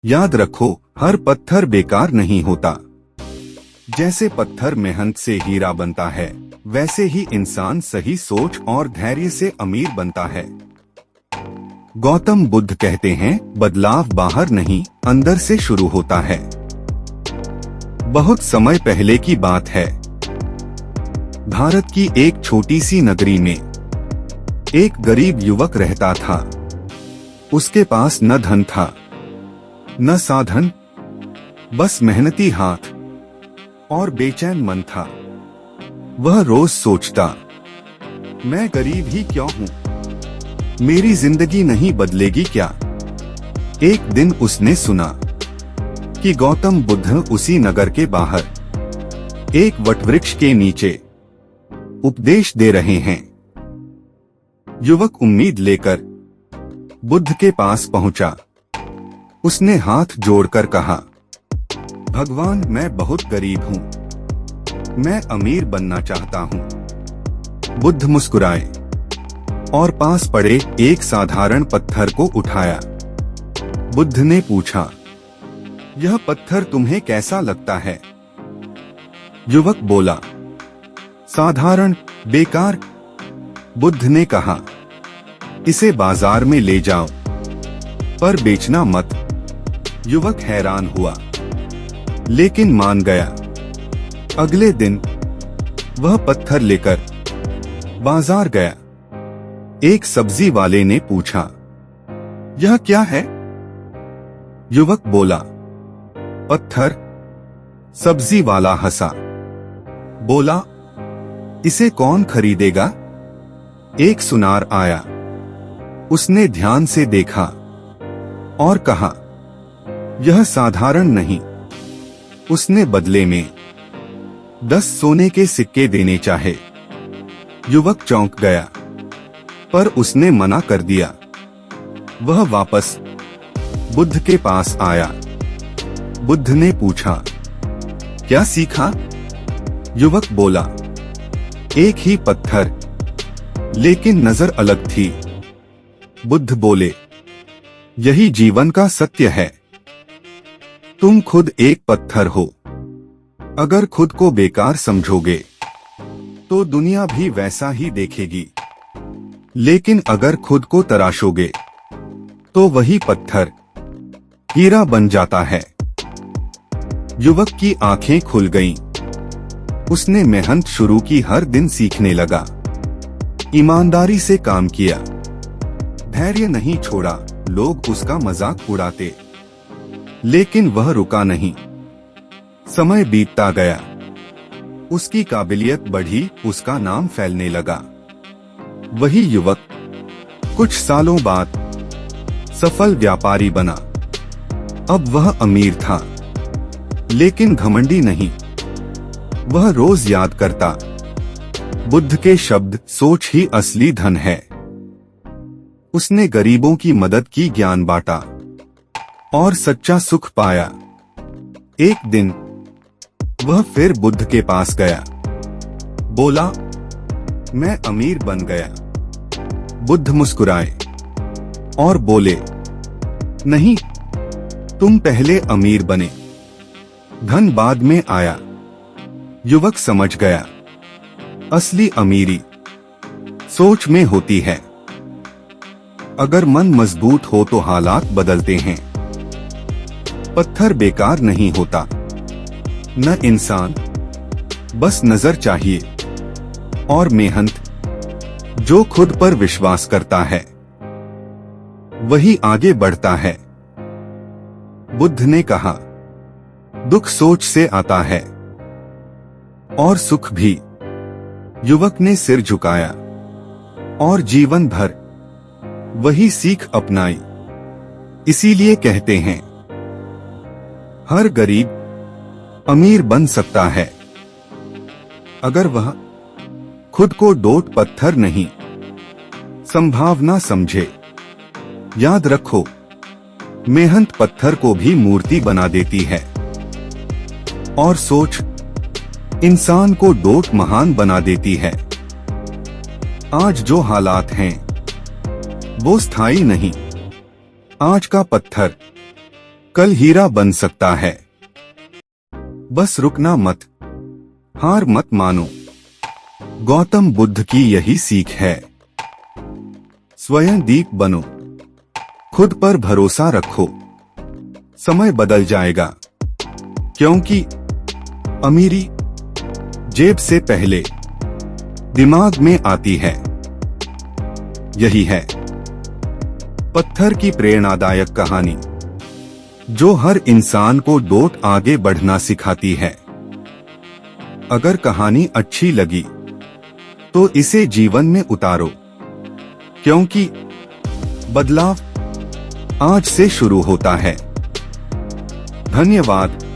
याद रखो, हर पत्थर बेकार नहीं होता। जैसे पत्थर मेहनत से हीरा बनता है, वैसे ही इंसान सही सोच और धैर्य से अमीर बनता है। गौतम बुद्ध कहते हैं, बदलाव बाहर नहीं, अंदर से शुरू होता है। बहुत समय पहले की बात है। भारत की एक छोटी सी नगरी में एक गरीब युवक रहता था। उसके पास न धन था, न साधन, बस मेहनती हाथ और बेचैन मन था। वह रोज सोचता, मैं गरीब ही क्यों हूँ? मेरी जिंदगी नहीं बदलेगी क्या? एक दिन उसने सुना कि गौतम बुद्ध उसी नगर के बाहर एक वटवृक्ष के नीचे उपदेश दे रहे हैं। युवक उम्मीद लेकर बुद्ध के पास पहुंचा। उसने हाथ जोड़कर कहा, भगवान, मैं बहुत गरीब हूं, मैं अमीर बनना चाहता हूं। बुद्ध मुस्कुराए और पास पड़े एक साधारण पत्थर को उठाया। बुद्ध ने पूछा, यह पत्थर तुम्हें कैसा लगता है? युवक बोला, साधारण, बेकार। बुद्ध ने कहा, इसे बाजार में ले जाओ, पर बेचना मत। युवक हैरान हुआ, लेकिन मान गया। अगले दिन वह पत्थर लेकर बाजार गया। एक सब्जी वाले ने पूछा, यह क्या है? युवक बोला, पत्थर। सब्जी वाला हंसा, बोला, इसे कौन खरीदेगा? एक सुनार आया। उसने ध्यान से देखा और कहा, यह साधारण नहीं। उसने बदले में 10 सोने के सिक्के देने चाहे। युवक चौंक गया, पर उसने मना कर दिया। वह वापस बुद्ध के पास आया। बुद्ध ने पूछा, क्या सीखा? युवक बोला, एक ही पत्थर, लेकिन नजर अलग थी। बुद्ध बोले, यही जीवन का सत्य है। तुम खुद एक पत्थर हो। अगर खुद को बेकार समझोगे तो दुनिया भी वैसा ही देखेगी, लेकिन अगर खुद को तराशोगे तो वही पत्थर हीरा बन जाता है। युवक की आंखें खुल गईं। उसने मेहनत शुरू की, हर दिन सीखने लगा, ईमानदारी से काम किया, धैर्य नहीं छोड़ा। लोग उसका मजाक उड़ाते, लेकिन वह रुका नहीं। समय बीतता गया, उसकी काबिलियत बढ़ी, उसका नाम फैलने लगा। वही युवक कुछ सालों बाद सफल व्यापारी बना। अब वह अमीर था, लेकिन घमंडी नहीं। वह रोज याद करता, बुद्ध के शब्द, सोच ही असली धन है। उसने गरीबों की मदद की, ज्ञान बांटा और सच्चा सुख पाया। एक दिन वह फिर बुद्ध के पास गया। बोला, मैं अमीर बन गया। बुद्ध मुस्कुराए और बोले, नहीं, तुम पहले अमीर बने, धन बाद में आया। युवक समझ गया, असली अमीरी सोच में होती है। अगर मन मजबूत हो तो हालात बदलते हैं। पत्थर बेकार नहीं होता, न इंसान, बस नजर चाहिए और मेहनत। जो खुद पर विश्वास करता है वही आगे बढ़ता है। बुद्ध ने कहा, दुख सोच से आता है और सुख भी। युवक ने सिर झुकाया और जीवन भर वही सीख अपनाई। इसीलिए कहते हैं, हर गरीब अमीर बन सकता है, अगर वह खुद को डोट पत्थर नहीं, संभावना समझे। याद रखो, मेहनत पत्थर को भी मूर्ति बना देती है और सोच इंसान को डोट महान बना देती है। आज जो हालात हैं वो स्थायी नहीं। आज का पत्थर कल हीरा बन सकता है। बस रुकना मत, हार मत मानो। गौतम बुद्ध की यही सीख है। स्वयं दीप बनो, खुद पर भरोसा रखो। समय बदल जाएगा, क्योंकि अमीरी जेब से पहले दिमाग में आती है। यही है पत्थर की प्रेरणादायक कहानी, जो हर इंसान को डोट आगे बढ़ना सिखाती है। अगर कहानी अच्छी लगी तो इसे जीवन में उतारो, क्योंकि बदलाव आज से शुरू होता है। धन्यवाद।